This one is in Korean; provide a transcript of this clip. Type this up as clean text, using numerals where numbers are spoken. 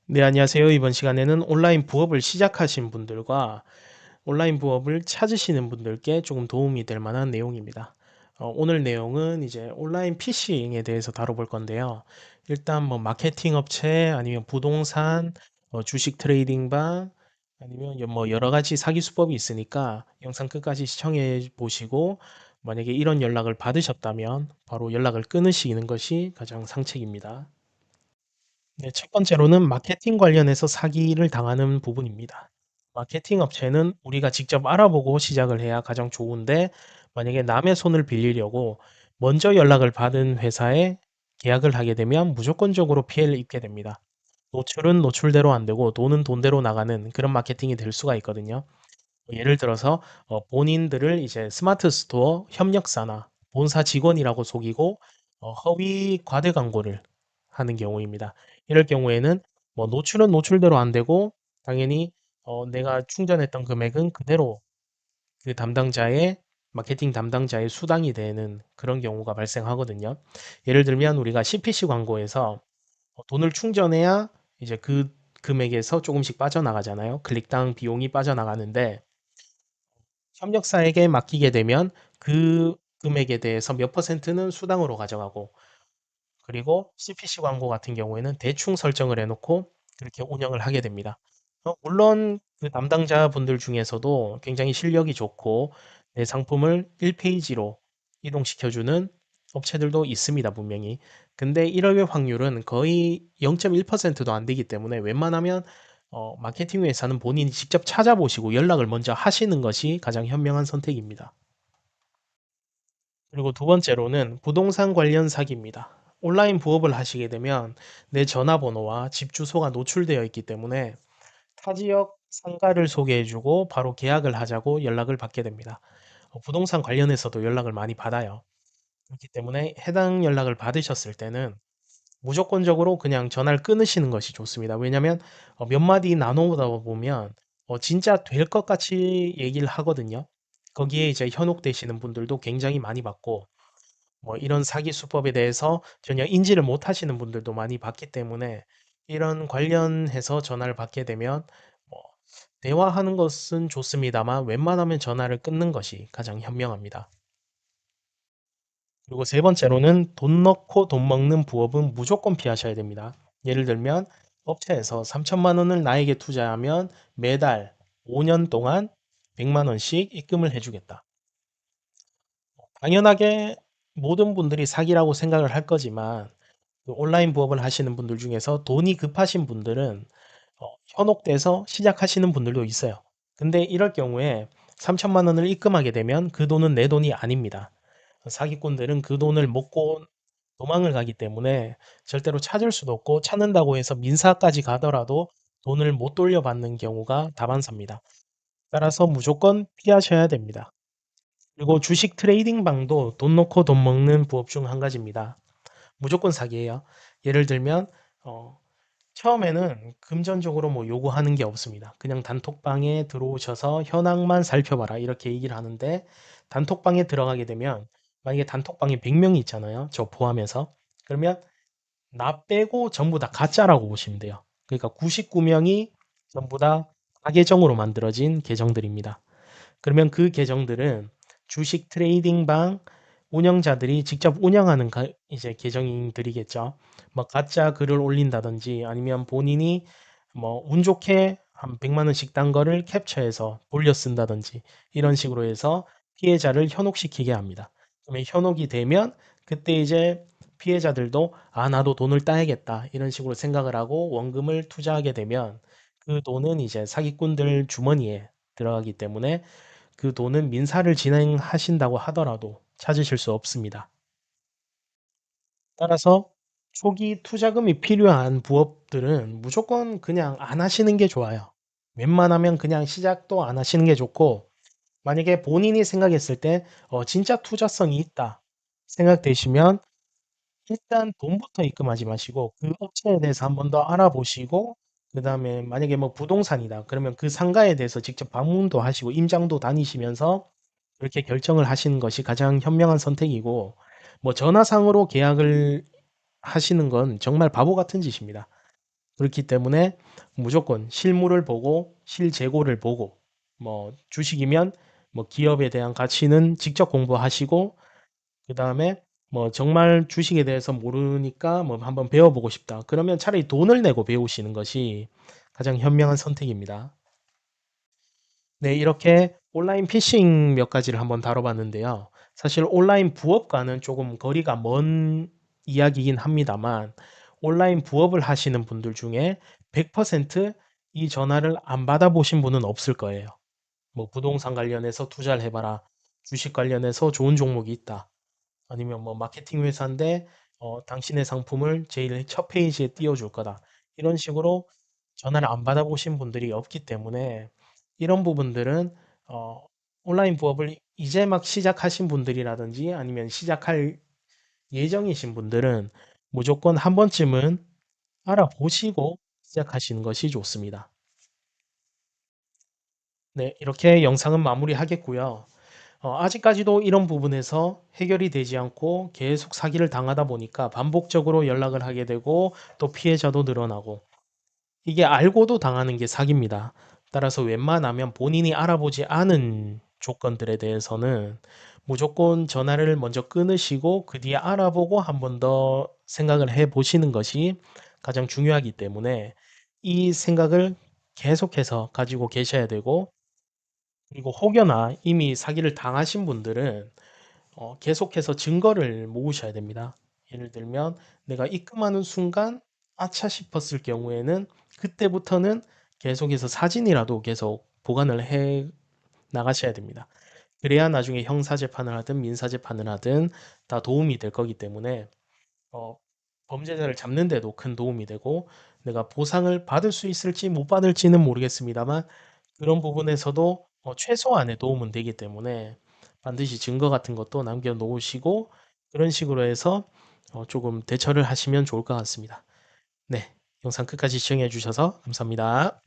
네, 안녕하세요. 이번 시간에는 온라인 부업을 시작하신 분들과 온라인 부업을 찾으시는 분들께 조금 도움이 될 만한 내용입니다. 오늘 내용은 이제 온라인 피싱에 대해서 다뤄볼 건데요. 일단 뭐 마케팅 업체 아니면 부동산, 주식 트레이딩방 아니면 뭐 여러 가지 사기 수법이 있으니까 영상 끝까지 시청해 보시고 만약에 이런 연락을 받으셨다면 바로 연락을 끊으시는 것이 가장 상책입니다. 네, 첫 번째로는 마케팅 관련해서 사기를 당하는 부분입니다. 마케팅 업체는 우리가 직접 알아보고 시작을 해야 가장 좋은데, 만약에 남의 손을 빌리려고 먼저 연락을 받은 회사에 계약을 하게 되면 무조건적으로 피해를 입게 됩니다. 노출은 노출대로 안 되고 돈은 돈대로 나가는 그런 마케팅이 될 수가 있거든요. 예를 들어서 본인들을 이제 스마트 스토어 협력사나 본사 직원이라고 속이고 허위 과대 광고를 하는 경우입니다. 이럴 경우에는 뭐 노출은 노출대로 안 되고 당연히 내가 충전했던 금액은 그대로 그 담당자의 마케팅 담당자의 수당이 되는 그런 경우가 발생하거든요. 예를 들면 우리가 CPC 광고에서 돈을 충전해야 이제 그 금액에서 조금씩 빠져나가잖아요. 클릭당 비용이 빠져나가는데 협력사에게 맡기게 되면 그 금액에 대해서 몇 퍼센트는 수당으로 가져가고, 그리고 CPC 광고 같은 경우에는 대충 설정을 해놓고 그렇게 운영을 하게 됩니다. 물론 그 담당자분들 중에서도 굉장히 실력이 좋고 내 상품을 1페이지로 이동시켜주는 업체들도 있습니다, 분명히. 근데 이럴 확률은 거의 0.1%도 안 되기 때문에 웬만하면 마케팅 회사는 본인이 직접 찾아보시고 연락을 먼저 하시는 것이 가장 현명한 선택입니다. 그리고 두 번째로는 부동산 관련 사기입니다. 온라인 부업을 하시게 되면 내 전화번호와 집 주소가 노출되어 있기 때문에 타 지역 상가를 소개해주고 바로 계약을 하자고 연락을 받게 됩니다. 부동산 관련해서도 연락을 많이 받아요. 그렇기 때문에 해당 연락을 받으셨을 때는 무조건적으로 그냥 전화를 끊으시는 것이 좋습니다. 왜냐하면 몇 마디 나눠보다 보면 진짜 될 것 같이 얘기를 하거든요. 거기에 이제 현혹되시는 분들도 굉장히 많이 봤고, 뭐 이런 사기 수법에 대해서 전혀 인지를 못 하시는 분들도 많이 봤기 때문에 이런 관련해서 전화를 받게 되면 뭐 대화하는 것은 좋습니다만 웬만하면 전화를 끊는 것이 가장 현명합니다. 그리고 세 번째로는 돈 넣고 돈 먹는 부업은 무조건 피하셔야 됩니다. 예를 들면 업체에서 3천만 원을 나에게 투자하면 매달 5년 동안 100만 원씩 입금을 해주겠다. 당연하게 모든 분들이 사기라고 생각을 할 거지만 그 온라인 부업을 하시는 분들 중에서 돈이 급하신 분들은 현혹돼서 시작하시는 분들도 있어요. 근데 이럴 경우에 3천만 원을 입금하게 되면 그 돈은 내 돈이 아닙니다. 사기꾼들은 그 돈을 먹고 도망을 가기 때문에 절대로 찾을 수도 없고, 찾는다고 해서 민사까지 가더라도 돈을 못 돌려받는 경우가 다반사입니다. 따라서 무조건 피하셔야 됩니다. 그리고 주식 트레이딩 방도 돈 넣고 돈 먹는 부업 중 한 가지입니다. 무조건 사기예요. 예를 들면 어, 처음에는 금전적으로 뭐 요구하는 게 없습니다. 그냥 단톡방에 들어오셔서 현황만 살펴봐라 이렇게 얘기를 하는데, 단톡방에 들어가게 되면 만약에 단톡방에 100명이 있잖아요. 저 포함해서. 그러면 나 빼고 전부 다 가짜라고 보시면 돼요. 그러니까 99명이 전부 다 가계정으로 만들어진 계정들입니다. 그러면 그 계정들은 주식 트레이딩방 운영자들이 직접 운영하는 이제 계정들이겠죠. 뭐 가짜 글을 올린다든지 아니면 본인이 뭐 운 좋게 한 100만 원씩 딴 거를 캡처해서 돌려 쓴다든지 이런 식으로 해서 피해자를 현혹시키게 합니다. 그러면 현혹이 되면 그때 이제 피해자들도 아, 나도 돈을 따야겠다 이런 식으로 생각을 하고 원금을 투자하게 되면 그 돈은 이제 사기꾼들 주머니에 들어가기 때문에 그 돈은 민사를 진행하신다고 하더라도 찾으실 수 없습니다. 따라서 초기 투자금이 필요한 부업들은 무조건 그냥 안 하시는 게 좋아요. 웬만하면 그냥 시작도 안 하시는 게 좋고, 만약에 본인이 생각했을 때 진짜 투자성이 있다 생각되시면 일단 돈부터 입금하지 마시고 그 업체에 대해서 한 번 더 알아보시고, 그다음에 만약에 뭐 부동산이다 그러면 그 상가에 대해서 직접 방문도 하시고 임장도 다니시면서 그렇게 결정을 하시는 것이 가장 현명한 선택이고, 뭐 전화상으로 계약을 하시는 건 정말 바보 같은 짓입니다. 그렇기 때문에 무조건 실물을 보고 실재고를 보고 뭐 주식이면 뭐 기업에 대한 가치는 직접 공부하시고 그다음에 뭐 정말 주식에 대해서 모르니까 뭐 한번 배워보고 싶다. 그러면 차라리 돈을 내고 배우시는 것이 가장 현명한 선택입니다. 네, 이렇게 온라인 피싱 몇 가지를 한번 다뤄봤는데요. 사실 온라인 부업과는 조금 거리가 먼 이야기이긴 합니다만, 온라인 부업을 하시는 분들 중에 100%이 전화를 안 받아보신 분은 없을 거예요. 뭐 부동산 관련해서 투자를 해봐라. 주식 관련해서 좋은 종목이 있다. 아니면 뭐 마케팅 회사인데 당신의 상품을 제일 첫 페이지에 띄워줄 거다. 이런 식으로 전화를 안 받아보신 분들이 없기 때문에 이런 부분들은 어, 온라인 부업을 이제 막 시작하신 분들이라든지 아니면 시작할 예정이신 분들은 무조건 한 번쯤은 알아보시고 시작하시는 것이 좋습니다. 네, 이렇게 영상은 마무리하겠고요. 아직까지도 이런 부분에서 해결이 되지 않고 계속 사기를 당하다 보니까 반복적으로 연락을 하게 되고 또 피해자도 늘어나고 이게 알고도 당하는 게 사기입니다. 따라서 웬만하면 본인이 알아보지 않은 조건들에 대해서는 무조건 전화를 먼저 끊으시고 그 뒤에 알아보고 한 번 더 생각을 해 보시는 것이 가장 중요하기 때문에 이 생각을 계속해서 가지고 계셔야 되고 그리고 혹여나 이미 사기를 당하신 분들은 계속해서 증거를 모으셔야 됩니다. 예를 들면 내가 입금하는 순간 아차 싶었을 경우에는 그때부터는 계속해서 사진이라도 계속 보관을 해 나가셔야 됩니다. 그래야 나중에 형사재판을 하든 민사재판을 하든 다 도움이 될 거기 때문에 어, 범죄자를 잡는 데도 큰 도움이 되고 내가 보상을 받을 수 있을지 못 받을지는 모르겠습니다만 그런 부분에서도 최소한의 도움은 되기 때문에 반드시 증거 같은 것도 남겨 놓으시고 그런 식으로 해서 조금 대처를 하시면 좋을 것 같습니다. 네, 영상 끝까지 시청해 주셔서 감사합니다.